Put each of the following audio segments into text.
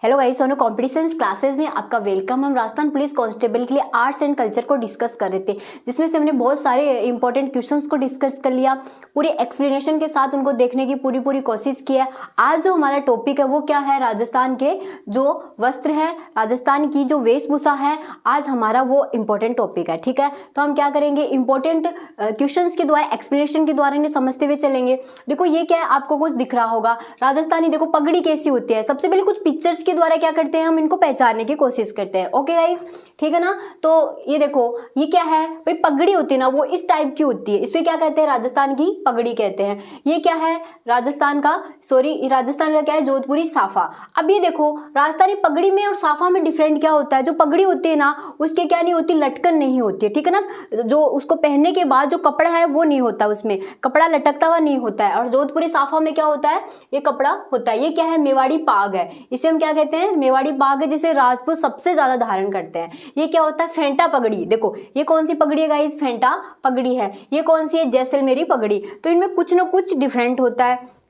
Hello guys, Sonu competitions classes में आपका welcome. हम राजस्थान पुलिस कांस्टेबल के लिए आर्ट्स एंड कल्चर को डिस्कस कर रहे थे, जिसमें से हमने बहुत सारे इंपॉर्टेंट क्वेश्चंस को डिस्कस कर लिया। पूरी एक्सप्लेनेशन के साथ उनको देखने की पूरी कोशिश की है। आज जो हमारा टॉपिक है वो क्या है, राजस्थान के जो वस्त्र है, राजस्थान की जो वेशभूषा है, आज हमारा वो इंपॉर्टेंट टॉपिक है। ठीक है, तो हम क्या करेंगे, इंपॉर्टेंट क्वेश्चंस के द्वारा, एक्सप्लेनेशन के द्वारा इन्हें समझते हुए चलेंगे। देखो ये क्या है, आपको कुछ दिख रहा होगा राजस्थानी। देखो पगड़ी कैसी होती है, सबसे पहले कुछ पिक्चर्स के द्वारा क्या करते हैं, हम इनको पहचानने की कोशिश करते हैं। ओके गाइस, ठीक है ना। तो ये देखो, ये क्या है भाई, पगड़ी होती है ना, वो इस टाइप की होती है, इसे क्या कहते हैं, राजस्थान की पगड़ी कहते हैं। ये क्या है, राजस्थान का क्या है, जोधपुरी साफा। अब ये देखो, राजस्थानी पगड़ी में और साफा में डिफरेंट क्या होता है। जो पगड़ी होती है ना, उसके क्या नहीं होती, लटकन नहीं होती है। ठीक है ना, जो उसको पहनने के बाद जो कपड़ा है वो नहीं होता, उसमें कपड़ा लटकता हुआ नहीं होता है। और जोधपुरी साफा में क्या होता है, ये कपड़ा होता है। ये क्या है, मेवाड़ी पाग है, इसे हम क्या कहते हैं, मेवाड़ी पाग है, जिसे राजपूत सबसे ज्यादा धारण करते हैं। ये क्या होता है, फेंटा पगड़ी। देखो ये कौन सी पगड़ी है गाइस, फेंटा पगड़ी है। ये कौन सी है, जैसलमेरी पगड़ी। तो इनमें कुछ ना कुछ डिफरेंट होता है।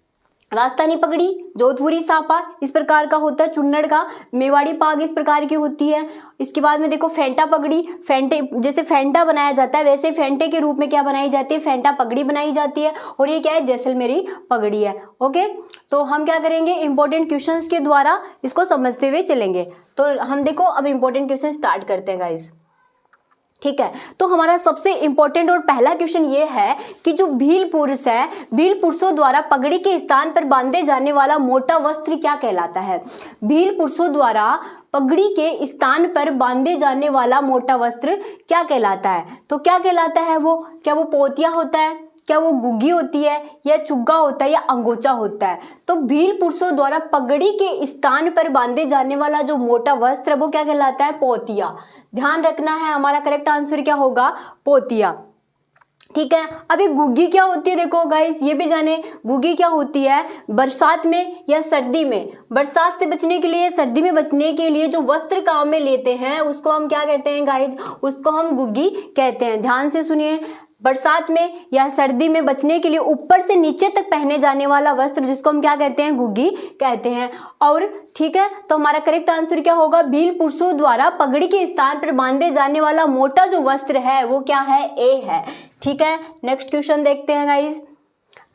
राजस्थानी पगड़ी, जोधपुरी साफा इस प्रकार का होता है, चुन्नड़ का, मेवाड़ी पाग इस प्रकार की होती है। इसके बाद में देखो फेंटा पगड़ी, फेंटे जैसे फेंटा बनाया जाता है वैसे फेंटे के रूप में क्या बनाई जाती है, फेंटा पगड़ी बनाई जाती है। और ये क्या है, जैसलमेरी पगड़ी है। ओके, तो हम क्या करेंगे, इंपॉर्टेंट क्वेश्चंस के द्वारा इसको समझते हुए चलेंगे। तो हम देखो अब इंपॉर्टेंट क्वेश्चन स्टार्ट करते हैं गाइस। ठीक है, तो हमारा सबसे इंपॉर्टेंट और पहला क्वेश्चन ये है कि जो भील पुरुष है, भील पुरुषों द्वारा पगड़ी के स्थान पर बांधे जाने वाला मोटा वस्त्र क्या कहलाता है। भील पुरुषों द्वारा पगड़ी के स्थान पर बांधे जाने वाला मोटा वस्त्र क्या कहलाता है। तो क्या कहलाता है वो, क्या वो पोतिया होता है, क्या वो गुग्गी होती है, या चुग्गा होता है, या अंगोचा होता है। तो भील पुरुषों द्वारा पगड़ी के स्थान पर बांधे जाने वाला जो मोटा वस्त्र है वो क्या कहलाता है, पोतिया। ध्यान रखना है, हमारा करेक्ट आंसर क्या होगा, पोतिया। ठीक है, अभी गुग्गी क्या होती है, देखो गाइस ये भी जाने, गुग्गी क्या होती है, बरसात में या सर्दी में, बरसात से बचने के लिए, सर्दी में बचने के लिए जो वस्त्र काम में लेते हैं उसको हम क्या कहते हैं गाइस, उसको हम गुग्गी कहते हैं। ध्यान से सुनिए, बरसात में या सर्दी में बचने के लिए ऊपर से नीचे तक पहने जाने वाला वस्त्र, जिसको हम क्या कहते हैं, गुग्गी कहते हैं। और ठीक है, तो हमारा करेक्ट आंसर क्या होगा, भील पुरुषों द्वारा पगड़ी के स्थान पर बांधे जाने वाला मोटा जो वस्त्र है वो क्या है, ए है। ठीक है, नेक्स्ट क्वेश्चन देखते हैं गाइस।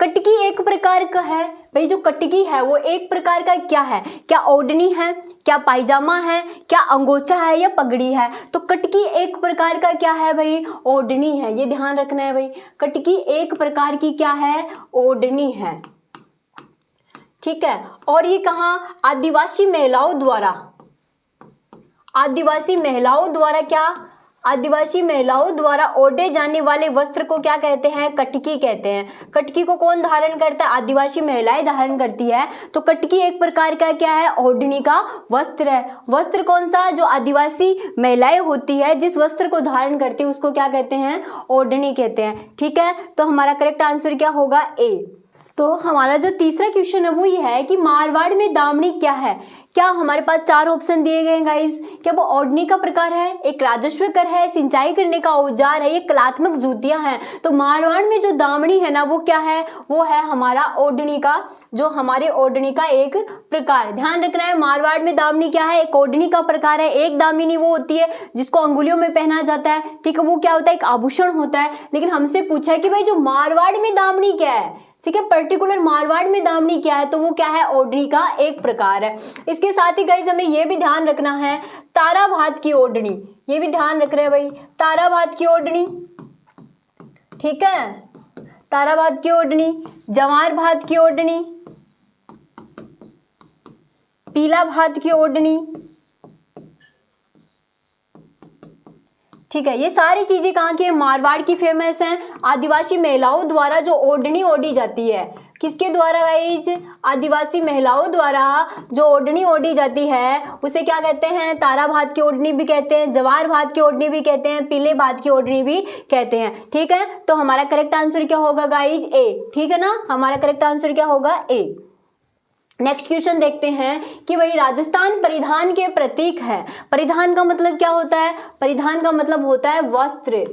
कटकी एक प्रकार का है भाई, जो कटकी है वो एक प्रकार का क्या है, क्या ओढ़नी है, क्या पायजामा है, क्या अंगोछा है, या पगड़ी है। तो कटकी एक प्रकार का क्या है भाई, ओढ़नी है। ये ध्यान रखना है भाई, कटकी एक प्रकार की क्या है, ओढ़नी है। ठीक है, और ये कहाँ, आदिवासी महिलाओं द्वारा, आदिवासी महिलाओं द्वारा क्या, आदिवासी महिलाओं द्वारा ओढ़े जाने वाले वस्त्र को क्या कहते हैं, कटकी कहते हैं। कटकी को कौन धारण करता है, आदिवासी महिलाएं धारण करती है। तो कटकी एक प्रकार का क्या है, ओढ़नी का वस्त्र है। वस्त्र कौन सा, जो आदिवासी महिलाएं होती है जिस वस्त्र को धारण करती है उसको क्या कहते हैं, ओढ़नी कहते हैं। ठीक है, तो हमारा करेक्ट आंसर क्या होगा, ए। तो हमारा जो तीसरा क्वेश्चन है वो ये है कि मारवाड़ में दामनी क्या है। क्या हमारे पास चार ऑप्शन दिए गए हैं गाइस, क्या वो ओढ़नी का प्रकार है, एक राजस्व कर है, सिंचाई करने का औजार है, ये कलात्मक जूतियां हैं। तो मारवाड़ में जो दामनी है ना वो क्या है, वो है हमारा ओढ़नी का, जो हमारे ओढ़नी का एक प्रकार। ध्यान रखना है, मारवाड़ में दामनी क्या है, एक ओढ़नी का प्रकार है। एक दामिनी वो होती है जिसको अंगुलियों में पहना जाता है। ठीक है, वो क्या होता है, एक आभूषण होता है। लेकिन हमसे पूछा है कि भाई जो मारवाड़ में दामनी क्या है, ठीक है, पर्टिकुलर मारवाड़ में दामनी क्या है, तो वो क्या है, ओढ़नी का एक प्रकार है। इसके साथ ही गाइस हमें ये भी ध्यान रखना है, तारा भात की ओढ़नी, ये भी ध्यान रख रहे हैं भाई, तारा भात की ओढ़नी। ठीक है, तारा भात की ओढ़नी, जवार भात की ओढ़नी, पीला भात की ओढ़नी। ठीक है, ये सारी चीजें कहाँ की है, मारवाड़ की फेमस हैं। आदिवासी महिलाओं द्वारा जो ओढ़नी ओढ़ी जाती है, किसके द्वारा गाइज, आदिवासी महिलाओं द्वारा जो ओढ़नी ओढ़ी जाती है उसे क्या कहते हैं, तारा भात की ओढ़नी भी कहते हैं, जवार भात की ओढ़नी भी कहते हैं, पीले भात की ओढ़नी भी कहते हैं। ठीक है, तो हमारा करेक्ट आंसर क्या होगा गाइज, ए। ठीक है ना, हमारा करेक्ट आंसर क्या होगा, ए। नेक्स्ट क्वेश्चन देखते हैं कि भाई राजस्थान परिधान के प्रतीक है। परिधान का मतलब क्या होता है, परिधान का मतलब होता है वस्त्र,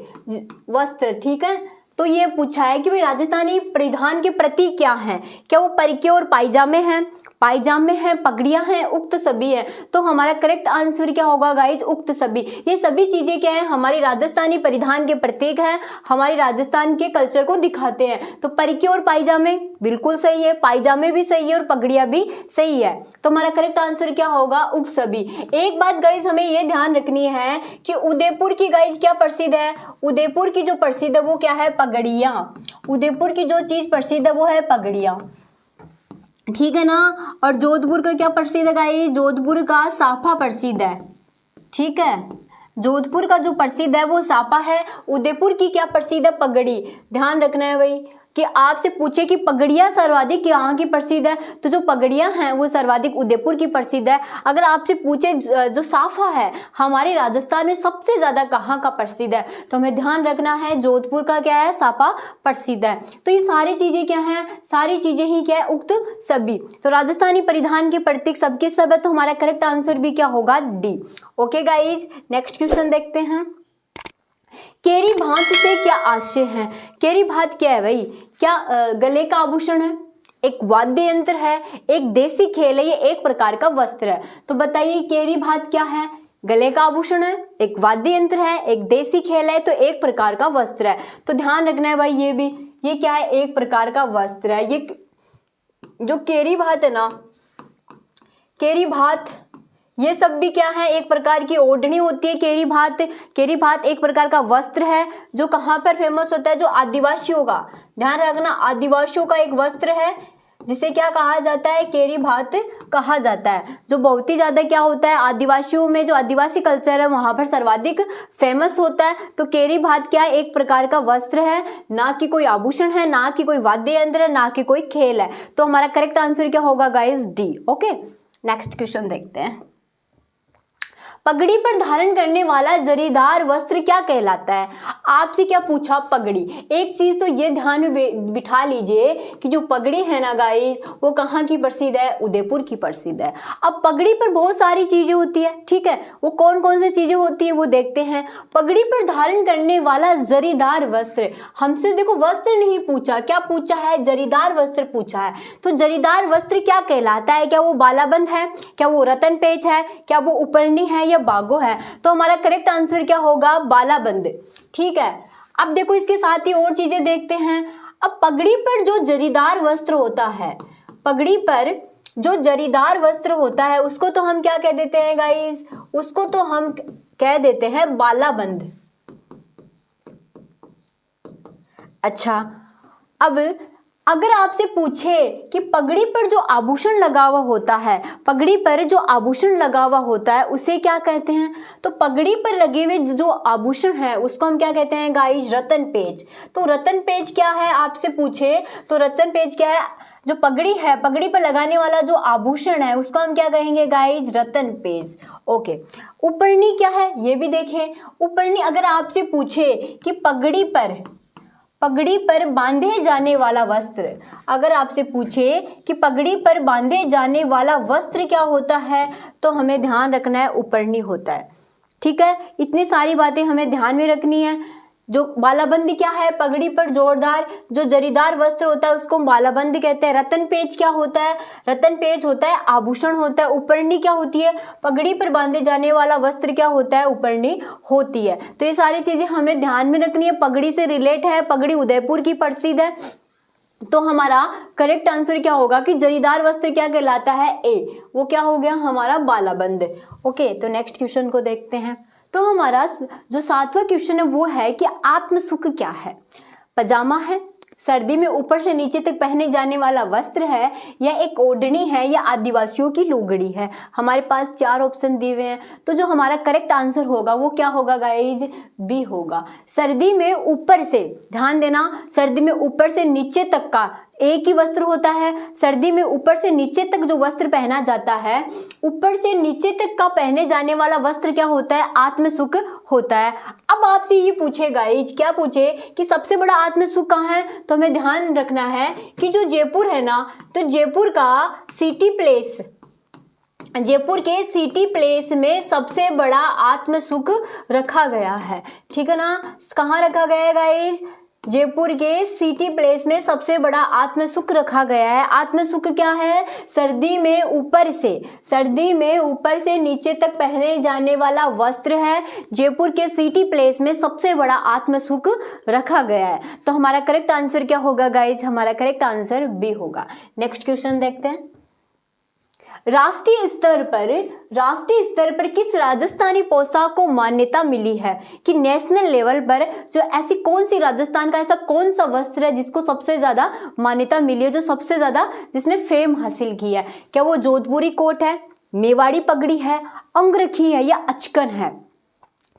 वस्त्र। ठीक है, तो ये पूछा है कि भाई राजस्थानी परिधान के प्रतीक क्या हैं, क्या वो परिके और पायजामे हैं, पायजामे हैं, पगड़ियां हैं, उक्त सभी है। तो हमारा करेक्ट आंसर क्या होगा गाइज, उक्त सभी। ये सभी चीजें क्या है, हमारी राजस्थानी परिधान के प्रतीक हैं, हमारे राजस्थान के कल्चर को दिखाते हैं। तो परिके और पायजामे बिल्कुल सही है, पायजामे भी सही है और पगड़ियां भी सही है। तो हमारा करेक्ट आंसर क्या होगा, उक्त सभी। एक बात गाइज हमें ये ध्यान रखनी है कि उदयपुर की गाइज क्या प्रसिद्ध है, उदयपुर की जो प्रसिद्ध है वो क्या है, पगड़ियां। उदयपुर की जो चीज प्रसिद्ध है वो है पगड़ियां, ठीक है ना। और जोधपुर का क्या प्रसिद्ध है गाइस, जोधपुर का साफा प्रसिद्ध है, ठीक है। जोधपुर का जो प्रसिद्ध है वो साफा है। उदयपुर की क्या प्रसिद्ध है, पगड़ी। ध्यान रखना है भाई कि आपसे पूछे कि पगड़ियां सर्वाधिक यहाँ की प्रसिद्ध है, तो जो पगड़ियां हैं वो सर्वाधिक उदयपुर की प्रसिद्ध है। अगर आपसे पूछे जो साफा है हमारे राजस्थान में सबसे ज्यादा कहाँ का प्रसिद्ध है, तो हमें ध्यान रखना है जोधपुर का क्या है, साफा प्रसिद्ध है। तो ये सारी चीजें क्या है, सारी चीजें ही क्या है, उक्त सभी। तो राजस्थानी परिधान के प्रतीक सबके सब है, तो हमारा करेक्ट आंसर भी क्या होगा, D. Okay guys, next question देखते हैं। केरी भात से क्या आशय है। केरी भात क्या है भाई, क्या गले का आभूषण है, एक वाद्य यंत्र है, एक देसी खेल है, ये एक प्रकार का वस्त्र है। तो बताइए केरी भात क्या है, गले का आभूषण है, एक वाद्य यंत्र है, एक देसी खेल है, तो एक प्रकार का वस्त्र है। तो ध्यान रखना है भाई ये भी, ये क्या है, एक प्रकार का वस्त्र है। ये जो केरी भात है ना, केरी भात ये सब भी क्या है, एक प्रकार की ओढ़नी होती है केरी भात। केरी भात एक प्रकार का वस्त्र है जो कहाँ पर फेमस होता है, जो आदिवासियों का, ध्यान रखना, आदिवासियों का एक वस्त्र है जिसे क्या कहा जाता है, केरी भात कहा जाता है। जो बहुत ही ज्यादा क्या होता है, आदिवासियों में जो आदिवासी कल्चर है वहां पर सर्वाधिक फेमस होता है। तो केरी भात क्या है, एक प्रकार का वस्त्र है, ना कि कोई आभूषण है, ना कि कोई वाद्य यंत्र है, ना कि कोई खेल है। तो हमारा करेक्ट आंसर क्या होगा guys, D. Okay, next question देखते हैं। पगड़ी पर धारण करने वाला जरीदार वस्त्र क्या कहलाता है। आपसे क्या पूछा, पगड़ी। एक चीज तो ये ध्यान में बिठा लीजिए कि जो पगड़ी है ना गाइस, वो कहाँ की प्रसिद्ध है, उदयपुर की प्रसिद्ध है। अब पगड़ी पर बहुत सारी चीजें होती है, ठीक है, वो कौन कौन सी चीजें होती है वो देखते हैं। पगड़ी पर धारण करने वाला जरीदार वस्त्र, हमसे देखो वस्त्र नहीं पूछा, क्या पूछा है, जरीदार वस्त्र पूछा है। तो जरीदार वस्त्र क्या कहलाता है, क्या वो बालाबंद है, क्या वो रतन पेच है, क्या वो उपरनी है, बागो है। तो हमारा करेक्ट आंसर क्या होगा, बालाबंद, ठीक है। अब देखो इसके साथ ही और चीजें देखते हैं। अब पगड़ी पर जो जरीदार वस्त्र होता है, पगड़ी पर जो जरीदार वस्त्र होता है उसको तो हम क्या कह देते हैं गाइस, उसको तो हम कह देते हैं बालाबंद। अच्छा, अब अगर आपसे पूछे कि पगड़ी पर जो आभूषण लगा हुआ होता है, पगड़ी पर जो आभूषण लगा हुआ होता है उसे क्या कहते हैं, तो पगड़ी पर लगे हुए जो आभूषण है उसको हम क्या कहते हैं गाइस, रतन पेच। तो रतन पेच क्या है आपसे पूछे, तो रतन पेच क्या है, जो पगड़ी है, पगड़ी पर लगाने वाला जो आभूषण है उसको हम क्या कहेंगे गाइस, रतन पेच। ओके, उपरनी क्या है ये भी देखें। उपरनी अगर आपसे पूछे कि पगड़ी पर बांधे जाने वाला वस्त्र, अगर आपसे पूछे कि पगड़ी पर बांधे जाने वाला वस्त्र क्या होता है, तो हमें ध्यान रखना है उपरनी होता है, ठीक है। इतनी सारी बातें हमें ध्यान में रखनी है। जो बालाबंदी क्या है, पगड़ी पर जोरदार जो जरीदार वस्त्र होता है उसको बालाबंदी कहते हैं। रतन पेच क्या होता है, रतन पेच होता है आभूषण होता है। उपरनी क्या होती है, पगड़ी पर बांधे जाने वाला वस्त्र क्या होता है, उपरनी होती है। तो ये सारी चीजें हमें ध्यान में रखनी है, पगड़ी से रिलेट है, पगड़ी उदयपुर की प्रसिद्ध है। तो हमारा करेक्ट आंसर क्या होगा कि जरीदार वस्त्र क्या कहलाता है, ए, वो क्या हो गया हमारा बालाबंद। ओके, तो नेक्स्ट क्वेश्चन को देखते हैं। तो हमारा जो 7वां क्वेश्चन है वो है कि आत्म सुख क्या है। पजामा है, सर्दी में ऊपर से नीचे तक पहने जाने वाला वस्त्र है, या एक ओढ़नी है, या आदिवासियों की लुगड़ी है। हमारे पास 4 ऑप्शन दिए हुए हैं, तो जो हमारा करेक्ट आंसर होगा वो क्या होगा गाइज, बी होगा। सर्दी में ऊपर से, ध्यान देना, सर्दी में ऊपर से नीचे तक का एक ही वस्त्र होता है। सर्दी में ऊपर से नीचे तक जो वस्त्र पहना जाता है, ऊपर से नीचे तक का पहने जाने वाला वस्त्र क्या होता है, आत्म सुख होता है। अब आपसे ये पूछे गाइज, क्या पूछे कि सबसे बड़ा आत्म सुख कहाँ है, तो हमें ध्यान रखना है कि जो जयपुर है ना, तो जयपुर का सिटी प्लेस, जयपुर के सिटी प्लेस में सबसे बड़ा आत्म सुख रखा गया है, ठीक है ना। कहाँ रखा गया है गाइज, जयपुर के सिटी प्लेस में सबसे बड़ा आत्मसुख रखा गया है। आत्मसुख क्या है? सर्दी में ऊपर से नीचे तक पहने जाने वाला वस्त्र है। जयपुर के सिटी प्लेस में सबसे बड़ा आत्मसुख रखा गया है। तो हमारा करेक्ट आंसर क्या होगा गाइज? हमारा करेक्ट आंसर बी होगा। नेक्स्ट क्वेश्चन देखते हैं। राष्ट्रीय स्तर पर किस राजस्थानी पोशाक को मान्यता मिली है? कि नेशनल लेवल पर जो ऐसी कौन सी राजस्थान का ऐसा कौन सा वस्त्र है जिसको सबसे ज्यादा मान्यता मिली है, जो सबसे ज्यादा जिसने फेम हासिल की है? क्या वो जोधपुरी कोट है, मेवाड़ी पगड़ी है, अंगरखी है या अचकन है?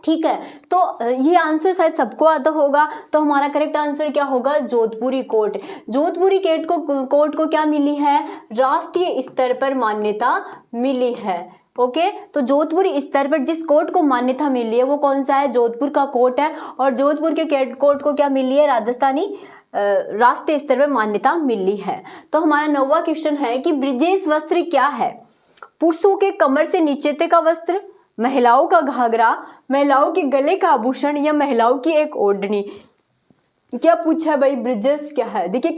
ठीक है, तो ये आंसर शायद सबको आता होगा। तो हमारा करेक्ट आंसर क्या होगा? जोधपुरी कोट। जोधपुरी कोट को क्या मिली है? राष्ट्रीय स्तर पर मान्यता मिली है। ओके, तो जोधपुरी स्तर पर जिस कोट को मान्यता मिली है वो कौन सा है? जोधपुर का कोट है। और जोधपुर के कोट को क्या मिली है? राजस्थानी राष्ट्रीय स्तर पर मान्यता मिली है। तो हमारा 9वां क्वेश्चन है कि ब्रिजेश वस्त्र क्या है? पुरुषों के कमर से नीचे तक का वस्त्र, महिलाओं का घाघरा, महिलाओं के गले का आभूषण या महिलाओं की एक ओढ़नी? क्या पूछा है भाई? ब्रिजेश क्या है? देखिए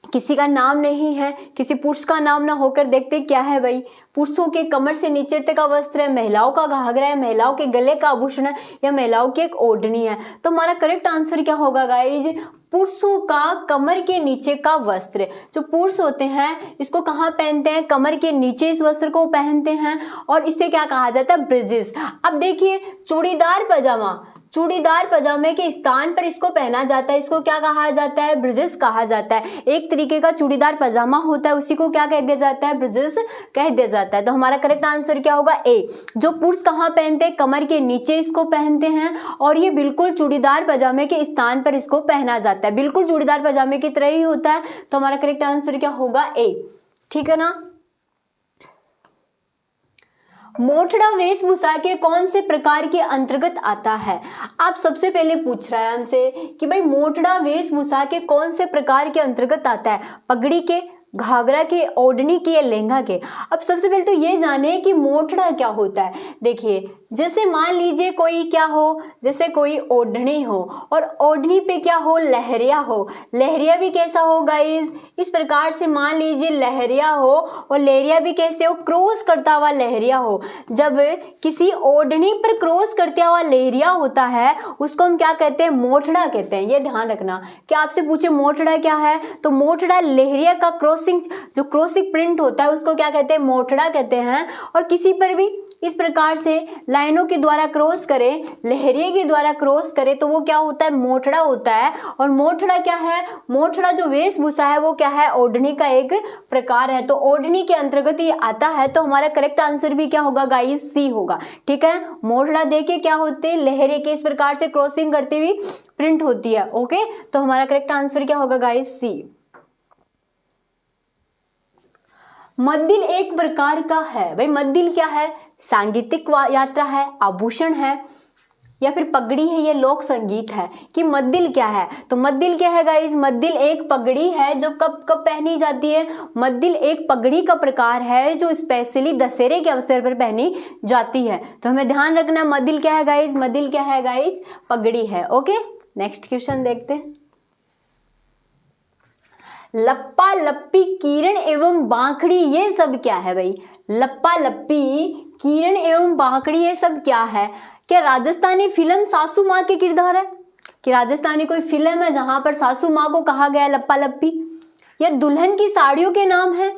किसी का नाम नहीं है, किसी पुरुष का नाम ना होकर देखते क्या है भाई? पुरुषों के कमर से नीचे तक का वस्त्र है, महिलाओं का घाघरा है, महिलाओं के गले का आभूषण है या महिलाओं की एक ओढ़नी है? तो हमारा करेक्ट आंसर क्या होगा गाइज? पुरुषों का कमर के नीचे का वस्त्र। जो पुरुष होते हैं इसको कहाँ पहनते हैं? कमर के नीचे इस वस्त्र को पहनते हैं और इसे क्या कहा जाता है? ब्रिजेश। अब देखिए चूड़ीदार पजामे के स्थान पर इसको पहना जाता है, इसको क्या कहा जाता है? ब्रिजेश कहा जाता है। एक तरीके का चूड़ीदार पजामा होता है, उसी को क्या कह दिया जाता है? ब्रिजेश कह दिया जाता है। तो हमारा करेक्ट आंसर क्या होगा? ए। जो पुरुष कहाँ पहनते हैं? कमर के नीचे इसको पहनते हैं और ये बिल्कुल चूड़ीदार पजामे के स्थान पर इसको पहना जाता है, बिल्कुल चूड़ीदार पजामे की तरह ही होता है। तो हमारा करेक्ट आंसर क्या होगा? ए। ठीक है ना। मोठड़ा वेशभूषा के कौन से प्रकार के अंतर्गत आता है? आप सबसे पहले पूछ रहा है हमसे कि भाई मोठड़ा वेशभूषा के कौन से प्रकार के अंतर्गत आता है? पगड़ी के, घाघरा के, ओढ़नी के या लहंगा के? अब सबसे पहले तो ये जाने कि मोठड़ा क्या होता है। देखिए जैसे मान लीजिए कोई क्या हो, जैसे कोई ओढ़नी हो और ओढ़नी पे क्या हो? लहरिया हो। लहरिया भी कैसा हो गाइज? इस प्रकार से मान लीजिए लहरिया हो और लहरिया भी कैसे हो? क्रॉस करता हुआ लहरिया हो। जब किसी ओढ़नी पर क्रॉस करता हुआ लहरिया होता है उसको हम क्या कहते हैं? मोठड़ा कहते हैं। ये ध्यान रखना। क्या आपसे पूछे मोठड़ा क्या है? तो मोठड़ा लहरिया का जो क्रॉसिंग प्रिंट होता है उसको क्या कहते हैं? मोठड़ा कहते हैं। और किसी पर भी इस प्रकार से लाइनों के द्वारा क्रॉस करें, लहरिये के द्वारा क्रॉस करें तो वो क्या होता है? मोठड़ा होता है। और मोठड़ा क्या है? मोठड़ा जो वेशभूषा है वो क्या है? ओढ़नी का एक प्रकार है। तो ओढ़नी के अंतर्गत ये आता है। तो हमारा करेक्ट आंसर भी क्या होगा गाइस? सी होगा। ठीक है, मोठड़ा देखिए क्या होते हैं? लहरिये के इस प्रकार से क्रॉसिंग करती हुई प्रिंट होती है। ओके, तो हमारा करेक्ट आंसर क्या होगा गाइस? सी। मद्दिल एक प्रकार का है। भाई मद्दिल क्या है? सांगीतिक यात्रा है, आभूषण है या फिर पगड़ी है, ये लोक संगीत है। कि मद्दिल क्या है? तो मद्दिल क्या है गाइस? मद्दिल एक पगड़ी है जो कब कब पहनी जाती है? मद्दिल एक पगड़ी का प्रकार है जो स्पेशली दशहरे के अवसर पर पहनी जाती है। तो हमें ध्यान रखना मद्दिल क्या है गाइस? मद्दिल क्या है गाइस? पगड़ी है। ओके, नेक्स्ट क्वेश्चन देखते हैं। लप्पा लप्पी, कीरण एवं बांखड़ी ये सब क्या है भाई? लप्पा लप्पी, कीरण एवं बांखड़ी ये सब क्या है? क्या राजस्थानी फिल्म सासू माँ के किरदार है? कि राजस्थानी कोई फिल्म है जहां पर सासू माँ को कहा गया लप्पा लप्पी? या दुल्हन की साड़ियों के नाम है?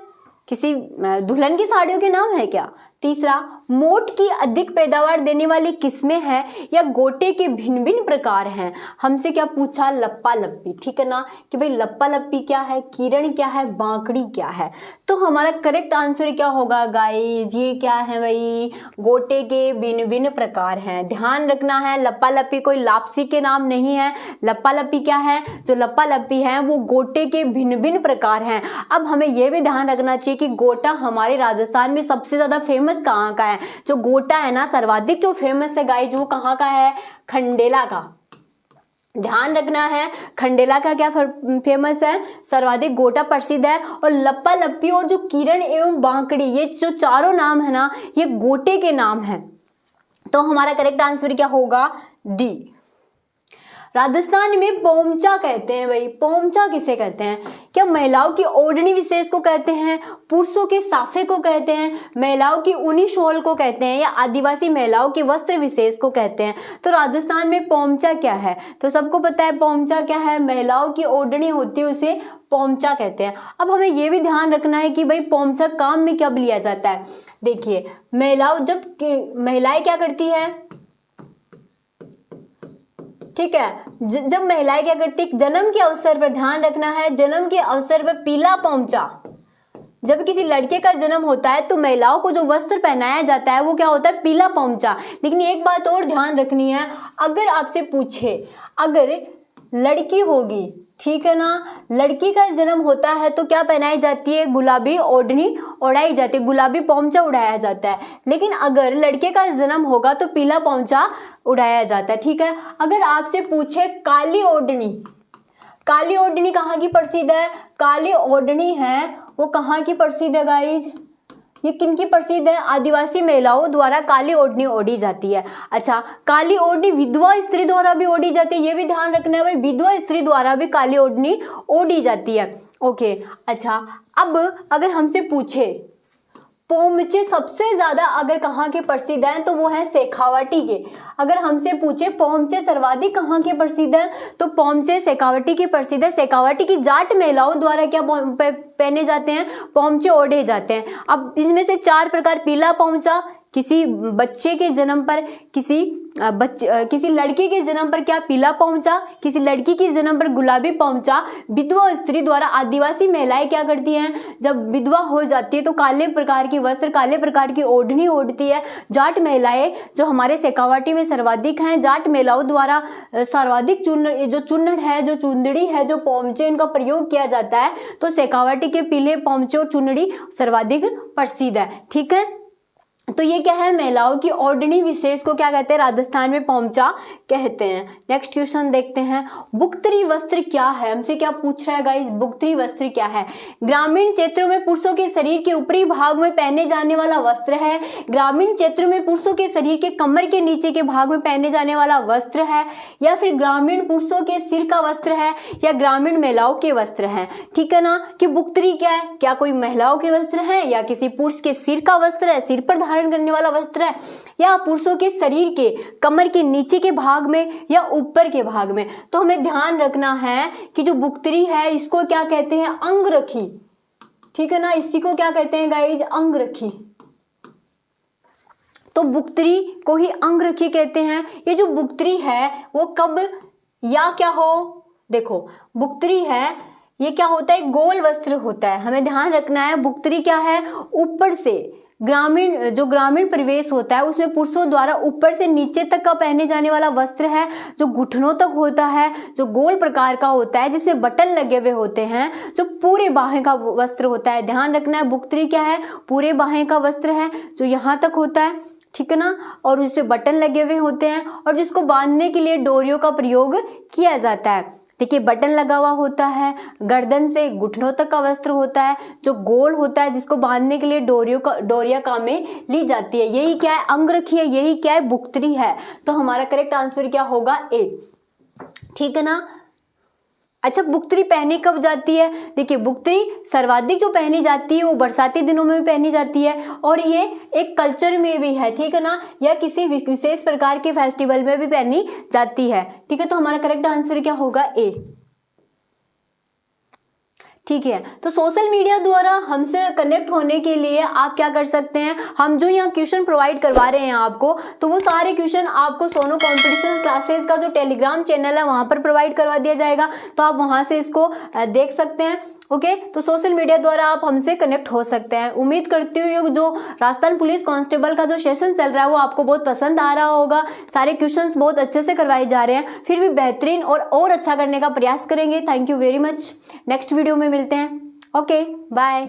किसी दुल्हन की साड़ियों के नाम है क्या? तीसरा, मोट की अधिक पैदावार देने वाली किस्में हैं या गोटे के भिन्न भिन्न प्रकार हैं? हमसे क्या पूछा? लप्पा लप्पी। ठीक है ना, कि भाई लप्पा लप्पी क्या है, कीरण क्या है, बांकड़ी क्या है? तो हमारा करेक्ट आंसर क्या होगा गाइस? ये क्या है भाई? गोटे के भिन्न भिन्न प्रकार हैं। ध्यान रखना है, लप्पा लप्पी कोई लापसी के नाम नहीं है। लप्पा लप्पी क्या है? जो लप्पा लप्पी है वो गोटे के भिन्न भिन्न प्रकार हैं। अब हमें यह भी ध्यान रखना चाहिए कि गोटा हमारे राजस्थान में सबसे ज्यादा फेमस कहाँ का है? जो गोटा है ना, सर्वाधिक जो फेमस है गाइस वो कहाँ का है? खंडेला का। ध्यान रखना है, खंडेला का क्या फेमस है? सर्वाधिक गोटा प्रसिद्ध है। और लप्पा लप्पी और जो कीरण एवं बांकड़ी ये जो चारों नाम है ना, ये गोटे के नाम है। तो हमारा करेक्ट आंसर क्या होगा? डी। राजस्थान में पोमचा कहते हैं भाई, पोमचा किसे कहते हैं? क्या महिलाओं की ओढ़नी विशेष को कहते हैं, पुरुषों के साफे को कहते हैं, महिलाओं की ऊनी शॉल को कहते हैं, या आदिवासी महिलाओं के वस्त्र विशेष को कहते हैं? तो राजस्थान में पोमचा क्या है? तो सबको पता है पोमचा क्या है, महिलाओं की ओढ़नी होती है उसे पोमचा कहते हैं। अब हमें यह भी ध्यान रखना है कि भाई पोमचा काम में कब लिया जाता है। देखिए महिलाएं क्या करती है, ठीक है, जब महिलाएं क्या करती है, जन्म के अवसर पर, ध्यान रखना है, जन्म के अवसर पर पीला पोमचा, जब किसी लड़के का जन्म होता है तो महिलाओं को जो वस्त्र पहनाया जाता है वो क्या होता है, पीला पोमचा। लेकिन एक बात और ध्यान रखनी है, अगर आपसे पूछे, अगर लड़की होगी, ठीक है ना, लड़की का जन्म होता है तो क्या पहनाई जाती है, गुलाबी ओढ़नी ओढ़ाई जाती है, गुलाबी पोमचा उड़ाया जाता है। लेकिन अगर लड़के का जन्म होगा तो पीला पोमचा उड़ाया जाता है, ठीक है। अगर आपसे पूछे काली ओढ़नी, काली ओढ़नी कहाँ की प्रसिद्ध है, काली ओढ़नी है वो कहाँ की प्रसिद्ध है गाइज, ये किनकी प्रसिद्ध है, आदिवासी महिलाओं द्वारा काली ओढ़नी ओढ़ी जाती है। अच्छा, काली ओढ़नी विधवा स्त्री द्वारा भी ओढ़ी जाती है, ये भी ध्यान रखना है भाई, विधवा स्त्री द्वारा भी काली ओढ़नी ओढ़ी जाती है। ओके, अच्छा, अब अगर हमसे पूछे पोमचे सबसे ज्यादा अगर कहाँ के प्रसिद्ध हैं तो वो है शेखावाटी के। अगर हमसे पूछे पोमचे सर्वाधिक कहाँ के प्रसिद्ध हैं तो पोमचे शेखावाटी के प्रसिद्ध है। शेखावाटी की जाट महिलाओं द्वारा क्या पहने जाते हैं, पोमचे ओढ़े जाते हैं। अब इसमें से 4 प्रकार, पीला पोमचा किसी बच्चे के जन्म पर, किसी लड़की के जन्म पर क्या पीला पोमचा, किसी लड़की के जन्म पर गुलाबी पोमचा। विधवा स्त्री द्वारा आदिवासी महिलाएं क्या करती हैं, जब विधवा हो जाती है तो काले प्रकार की वस्त्र, काले प्रकार की ओढ़नी ओढ़ती है। जाट महिलाएं जो हमारे शेखावाटी में सर्वाधिक हैं, जाट महिलाओं द्वारा सर्वाधिक चुन्नड़ है, जो चुंदड़ी है, जो पोमचे, इनका प्रयोग किया जाता है। तो शेखावाटी के पीले पोमचे और चुनड़ी सर्वाधिक प्रसिद्ध है, ठीक है। तो ये क्या है, महिलाओं की ओढ़नी विशेष को क्या कहते हैं, राजस्थान में पोमचा कहते हैं। नेक्स्ट क्वेश्चन देखते हैं, बुक्तरी वस्त्र क्या है, हमसे क्या पूछ रहा है गाइस, बुक्तरी वस्त्र क्या है? ग्रामीण क्षेत्रों में पुरुषों के शरीर के ऊपरी भाग में पहने जाने वाला वस्त्र है। ग्रामीण क्षेत्रों में पुरुषों के शरीर के कमर के नीचे के भाग में पहने जाने वाला वस्त्र है, या फिर ग्रामीण पुरुषों के सिर का वस्त्र है, या ग्रामीण महिलाओं के वस्त्र है, ठीक है ना। कि बुक्तरी क्या है, क्या कोई महिलाओं के वस्त्र है, या किसी पुरुष के सिर का वस्त्र है, सिर पर धारण करने वाला वस्त्र है, या पुरुषों के शरीर के कमर के नीचे के भाग में या ऊपर के भाग में। तो हमें ध्यान रखना है कि जो बुक्तरी है इसको क्या कहते हैं, अंगरखी, ठीक है ना, इसी को क्या कहते हैं गाइज, अंगरखी। तो बुक्तरी को ही अंगरखी कहते हैं। ये जो बुक्तरी है वो कब या क्या हो, देखो बुक्तरी है, ये क्या होता है, गोल वस्त्र होता है। हमें ध्यान रखना है बुक्तरी क्या है, ऊपर से ग्रामीण परिवेश होता है उसमें पुरुषों द्वारा ऊपर से नीचे तक का पहने जाने वाला वस्त्र है, जो घुटनों तक होता है, जो गोल प्रकार का होता है, जिसमें बटन लगे हुए होते हैं, जो पूरे बाहें का वस्त्र होता है। ध्यान रखना है बुक्तरी क्या है, पूरे बाहें का वस्त्र है, जो यहाँ तक होता है, ठीक है ना, और उसमें बटन लगे हुए होते हैं, और जिसको बांधने के लिए डोरियों का प्रयोग किया जाता है। देखिए बटन लगा हुआ होता है, गर्दन से घुटनों तक का वस्त्र होता है, जो गोल होता है, जिसको बांधने के लिए डोरिया काम में ली जाती है। यही क्या है, अंगरखी है, यही क्या है, बुक्तरी है। तो हमारा करेक्ट आंसर क्या होगा, ए, ठीक है ना। अच्छा, बुक्तरी पहनी कब जाती है, देखिए बुक्तरी सर्वाधिक जो पहनी जाती है वो बरसाती दिनों में भी पहनी जाती है, और ये एक कल्चर में भी है, ठीक है ना, या किसी विशेष प्रकार के फेस्टिवल में भी पहनी जाती है, ठीक है। तो हमारा करेक्ट आंसर क्या होगा, ए, ठीक है। तो सोशल मीडिया द्वारा हमसे कनेक्ट होने के लिए आप क्या कर सकते हैं, हम जो यहाँ क्वेश्चन प्रोवाइड करवा रहे हैं आपको, तो वो सारे क्वेश्चन आपको सोनू कॉम्पिटिशन क्लासेस का जो टेलीग्राम चैनल है वहाँ पर प्रोवाइड करवा दिया जाएगा, तो आप वहाँ से इसको देख सकते हैं। ओके, तो सोशल मीडिया द्वारा आप हमसे कनेक्ट हो सकते हैं। उम्मीद करती हूँ जो राजस्थान पुलिस कांस्टेबल का जो सेशन चल रहा है वो आपको बहुत पसंद आ रहा होगा। सारे क्वेश्चंस बहुत अच्छे से करवाए जा रहे हैं, फिर भी बेहतरीन और अच्छा करने का प्रयास करेंगे। Thank you very much. Next video में मिलते हैं। Okay, bye.